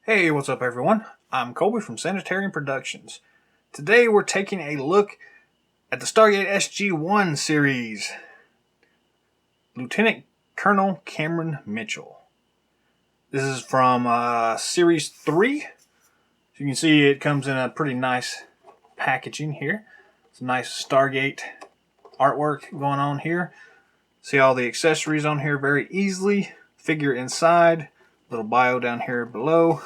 Hey, what's up everyone? I'm Colby from Sanitarium Productions. Today we're taking a look at the Stargate SG-1 series. Lieutenant Colonel Cameron Mitchell. This is from Series 3. As you can see, it comes in a pretty nice packaging here. Some nice Stargate artwork going on here. See all the accessories on here very easily. Figure inside. Little bio down here below.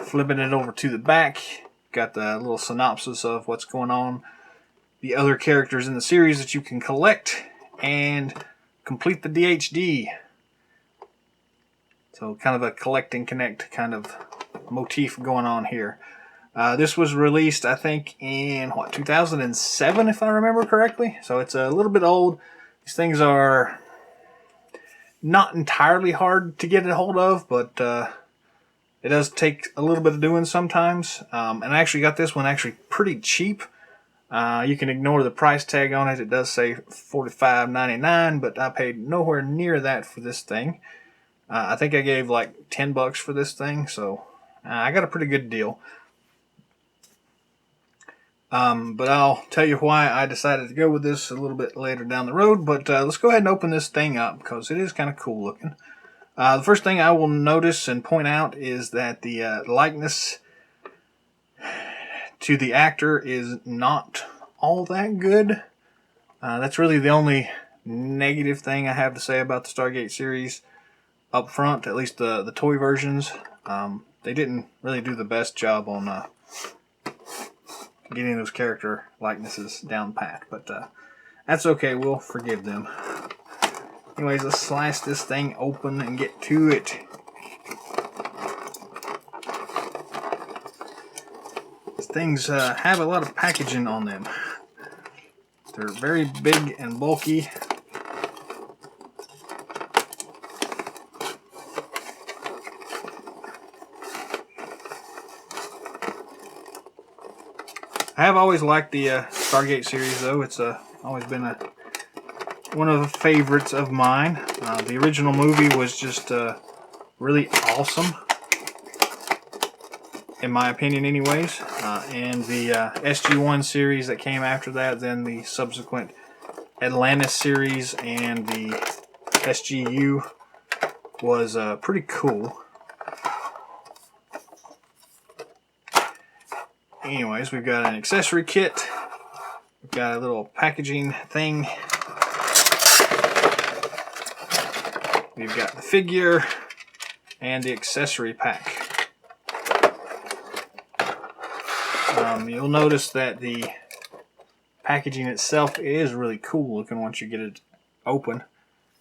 Flipping it over to the back. Got the little synopsis of what's going on. The other characters in the series that you can collect. And complete the DHD. So kind of a collect and connect kind of motif going on here. This was released, I think, in 2007, if I remember correctly. So it's a little bit old. These things are not entirely hard to get a hold of, but it does take a little bit of doing sometimes. And I actually got this one actually pretty cheap. You can ignore the price tag on it. It does say $45.99, but I paid nowhere near that for this thing. I think I gave like $10 for this thing, so I got a pretty good deal. But I'll tell you why I decided to go with this a little bit later down the road. But let's go ahead and open this thing up because it is kind of cool looking. The first thing I will notice and point out is that the likeness to the actor is not all that good. That's really the only negative thing I have to say about the Stargate series up front, at least the toy versions. They didn't really do the best job on getting those character likenesses down pat, but that's okay, we'll forgive them. Anyways, let's slice this thing open and get to it. These things have a lot of packaging on them. They're very big and bulky. I have always liked the Stargate series, though. It's always been one of the favorites of mine. The original movie was just really awesome, in my opinion anyways. And the SG-1 series that came after that, then the subsequent Atlantis series and the SGU was pretty cool. Anyways, we've got an accessory kit. We've got a little packaging thing. We've got the figure and the accessory pack. You'll notice that the packaging itself is really cool looking once you get it open.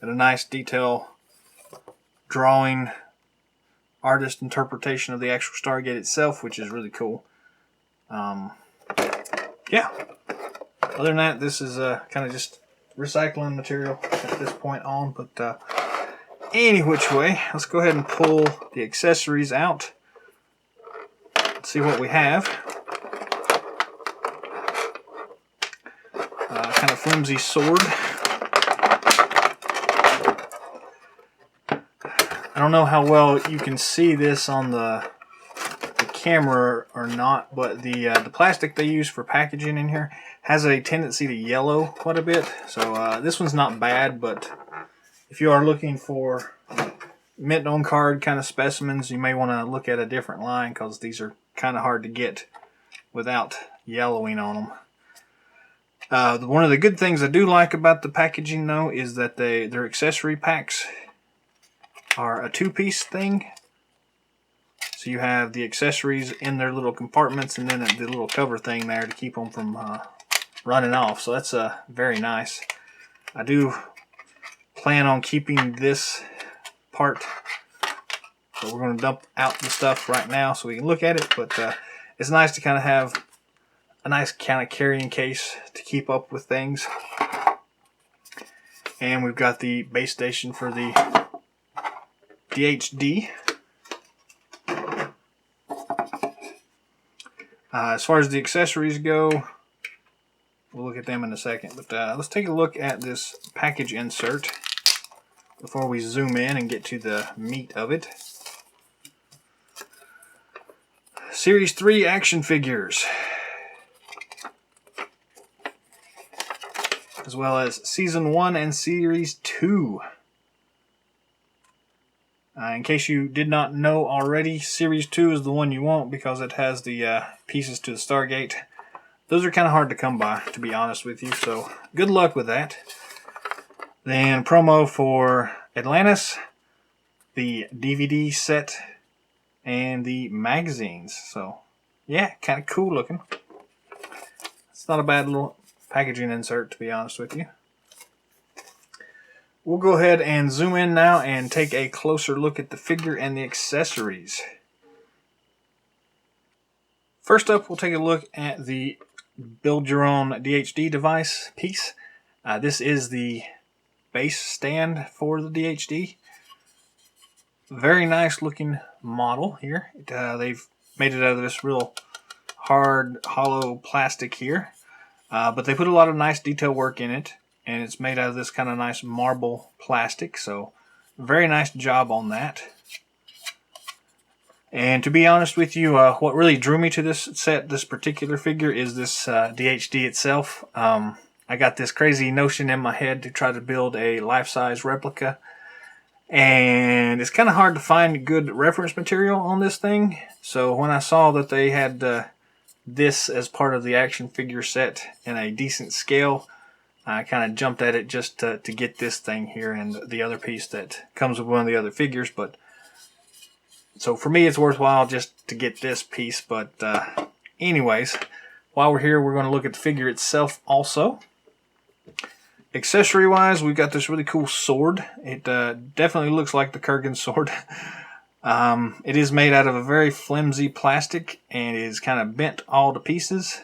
Got a nice detail drawing, artist interpretation of the actual Stargate itself, which is really cool. Yeah. Other than that, this is kind of just recycling material at this point on. But any which way, let's go ahead and pull the accessories out. Let's see what we have. Kind of flimsy sword. I don't know how well you can see this on the camera or not, but the plastic they use for packaging in here has a tendency to yellow quite a bit. So this one's not bad, but if you are looking for mint on card kind of specimens, you may want to look at a different line because these are kind of hard to get without yellowing on them. One of the good things I do like about the packaging, though, is that their accessory packs are a two-piece thing. So you have the accessories in their little compartments and then the little cover thing there to keep them from running off. So that's very nice. I do plan on keeping this part. So we're going to dump out the stuff right now so we can look at it. But it's nice to kind of have a nice kind of carrying case to keep up with things. And we've got the base station for the DHD. As far as the accessories go, we'll look at them in a second. But let's take a look at this package insert before we zoom in and get to the meat of it. Series 3 action figures, as well as Season 1 and Series 2. In case you did not know already, Series 2 is the one you want because it has the pieces to the Stargate. Those are kind of hard to come by, to be honest with you, so good luck with that. Then promo for Atlantis, the DVD set, and the magazines. So, yeah, kind of cool looking. It's not a bad little packaging insert, to be honest with you. We'll go ahead and zoom in now and take a closer look at the figure and the accessories. First up, we'll take a look at the Build Your Own DHD device piece. This is the base stand for the DHD. Very nice looking model here. They've made it out of this real hard, hollow plastic here. But they put a lot of nice detail work in it. And it's made out of this kind of nice marble plastic. So, very nice job on that. And to be honest with you, what really drew me to this set, this particular figure, is this DHD itself. I got this crazy notion in my head to try to build a life-size replica. And it's kind of hard to find good reference material on this thing. So when I saw that they had this as part of the action figure set in a decent scale, I kind of jumped at it just to get this thing here and the other piece that comes with one of the other figures. But so for me, it's worthwhile just to get this piece. But anyways, while we're here, we're going to look at the figure itself also. Accessory-wise, we've got this really cool sword. It definitely looks like the Kurgan sword. It is made out of a very flimsy plastic and is kind of bent all to pieces.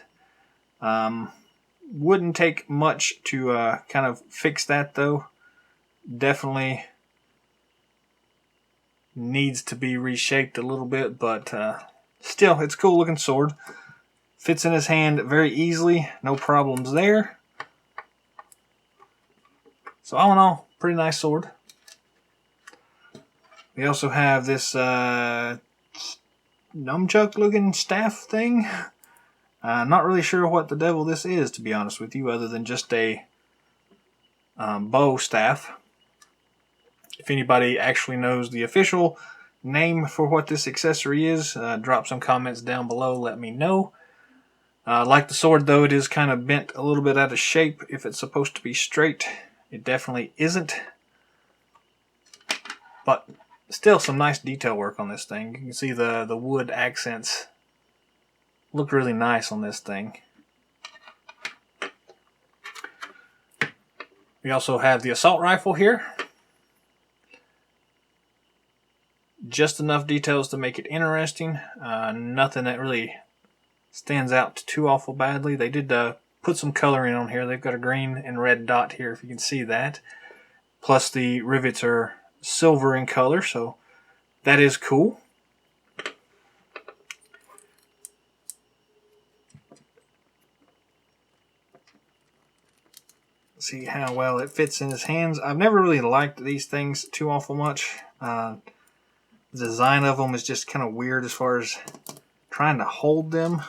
Wouldn't take much to kind of fix that, though. Definitely needs to be reshaped a little bit, but still, it's a cool looking sword. Fits in his hand very easily, no problems there. So all in all, pretty nice sword. We also have this nunchuck looking staff thing. Not really sure what the devil this is, to be honest with you, other than just a bow staff. If anybody actually knows the official name for what this accessory is, drop some comments down below, let me know. Like the sword, though, it is kind of bent a little bit out of shape. If it's supposed to be straight, it definitely isn't. But still some nice detail work on this thing. You can see the wood accents look really nice on this thing. We also have the assault rifle here. Just enough details to make it interesting. Nothing that really stands out too awful badly. They did put some coloring on here. They've got a green and red dot here, if you can see that. Plus the rivets are silver in color, so that is cool. See how well it fits in his hands. I've never really liked these things too awful much. The design of them is just kind of weird as far as trying to hold them.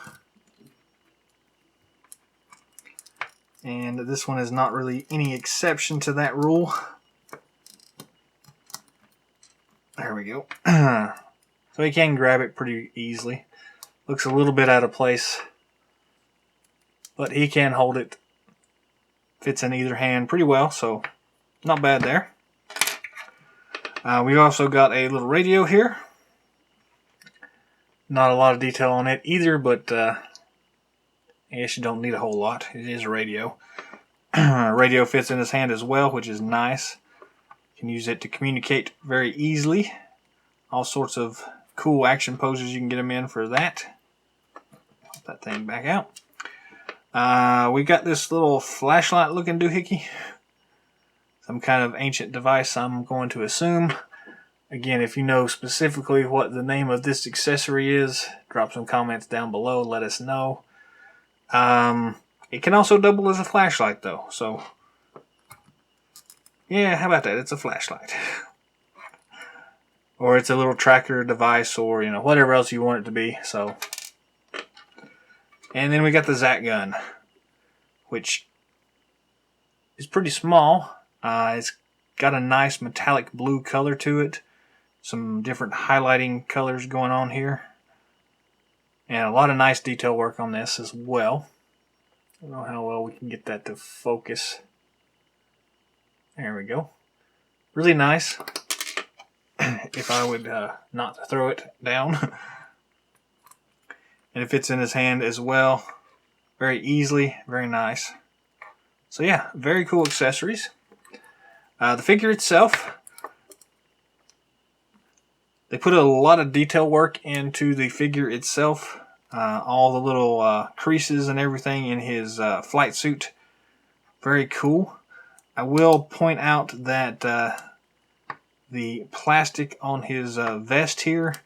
And this one is not really any exception to that rule. There we go. So you can grab it pretty easily. Looks a little bit out of place, but he can hold it. Fits in either hand pretty well, so not bad there. We've also got a little radio here. Not a lot of detail on it either, but I guess you don't need a whole lot. It is a radio. Radio fits in his hand as well, which is nice. You can use it to communicate very easily. All sorts of cool action poses you can get him in for that. Put that thing back out. We got this little flashlight looking doohickey. Some kind of ancient device, I'm going to assume. Again, if you know specifically what the name of this accessory is, drop some comments down below, let us know. It can also double as a flashlight, though, so yeah, how about that? It's a flashlight. or it's a little tracker device, or whatever else you want it to be. So, and then we got the Zack Gun, which is pretty small. It's got a nice metallic blue color to it. Some different highlighting colors going on here. And a lot of nice detail work on this as well. I don't know how well we can get that to focus. There we go. Really nice. If I would not throw it down. And it fits in his hand as well. Very easily. Very nice. So yeah, very cool accessories. The figure itself, they put a lot of detail work into the figure itself. All the little creases and everything in his flight suit. Very cool. I will point out that the plastic on his vest here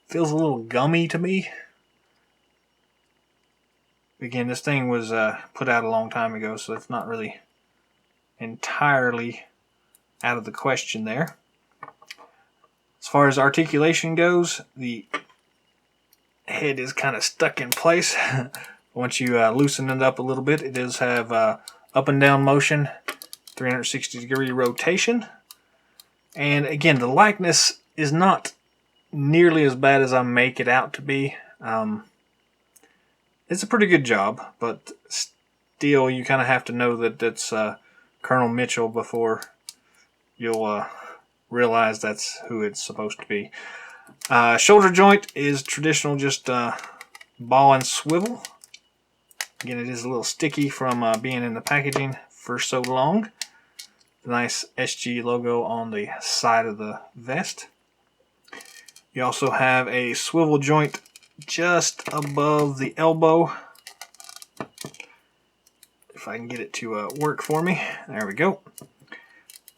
feels a little gummy to me. Again, this thing was put out a long time ago, so it's not really entirely out of the question there. As far as articulation goes, the head is kind of stuck in place. Once you loosen it up a little bit, it does have up and down motion, 360-degree rotation. And again, the likeness is not nearly as bad as I make it out to be. It's a pretty good job, but still you kind of have to know that it's Colonel Mitchell before you'll realize that's who it's supposed to be. Shoulder joint is traditional, just ball and swivel. Again, it is a little sticky from being in the packaging for so long. The nice SG logo on the side of the vest. You also have a swivel joint just above the elbow. If I can get it to work for me. There we go.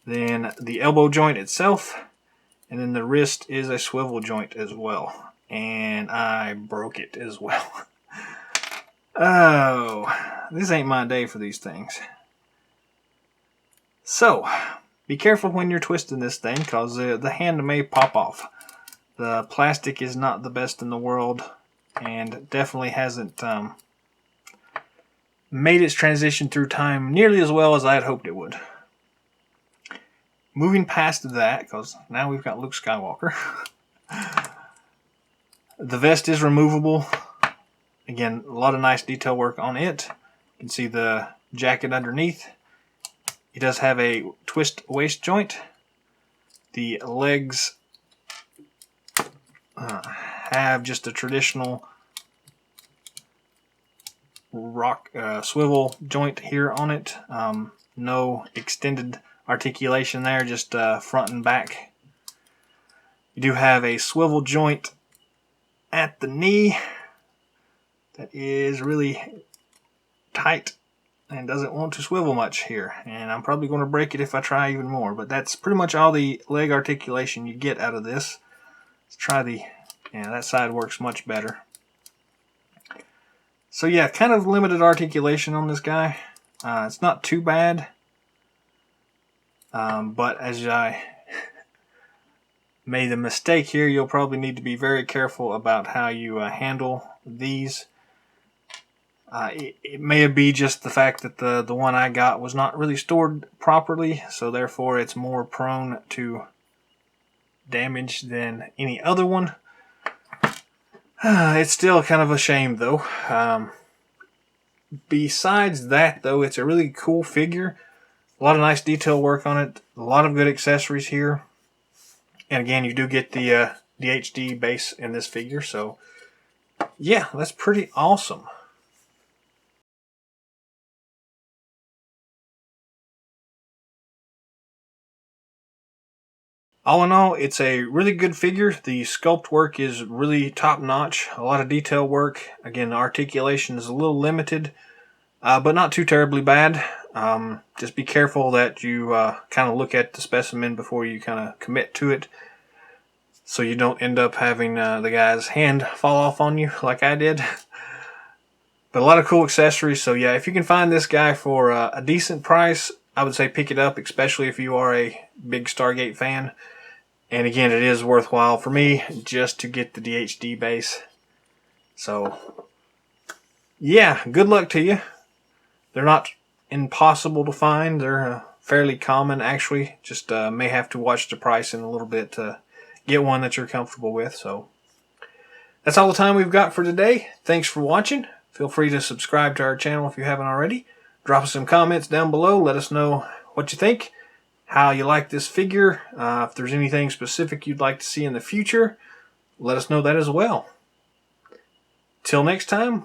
Then the elbow joint itself. And then the wrist is a swivel joint as well. And I broke it as well. Oh, this ain't my day for these things. So, be careful when you're twisting this thing, because the hand may pop off. The plastic is not the best in the world, and definitely hasn't made its transition through time nearly as well as I had hoped it would. Moving past that, because now we've got Luke Skywalker. The vest is removable. Again, a lot of nice detail work on it. You can see the jacket underneath. It does have a twist waist joint. The legs have just a traditional swivel joint here on it. No extended articulation there, just front and back. You do have a swivel joint at the knee that is really tight and doesn't want to swivel much here, and I'm probably going to break it if I try even more, but that's pretty much all the leg articulation you get out of this. Let's try that side works much better. So yeah, kind of limited articulation on this guy. It's not too bad, but as I made a mistake here, you'll probably need to be very careful about how you handle these. It may be just the fact that the one I got was not really stored properly, so therefore it's more prone to damage than any other one. It's still kind of a shame though. Besides that though, it's a really cool figure. A lot of nice detail work on it. A lot of good accessories here. And again, you do get the HD base in this figure, so yeah, that's pretty awesome. All in all, it's a really good figure. The sculpt work is really top-notch. A lot of detail work. Again, the articulation is a little limited, but not too terribly bad. Just be careful that you kind of look at the specimen before you kind of commit to it, so you don't end up having the guy's hand fall off on you like I did. But a lot of cool accessories. So yeah, if you can find this guy for a decent price, I would say pick it up, especially if you are a big Stargate fan. And again, it is worthwhile for me just to get the DHD base. So, yeah, good luck to you. They're not impossible to find. They're fairly common, actually. Just may have to watch the pricing a little bit to get one that you're comfortable with. So, that's all the time we've got for today. Thanks for watching. Feel free to subscribe to our channel if you haven't already. Drop us some comments down below. Let us know what you think, how you like this figure. If there's anything specific you'd like to see in the future, let us know that as well. Till next time,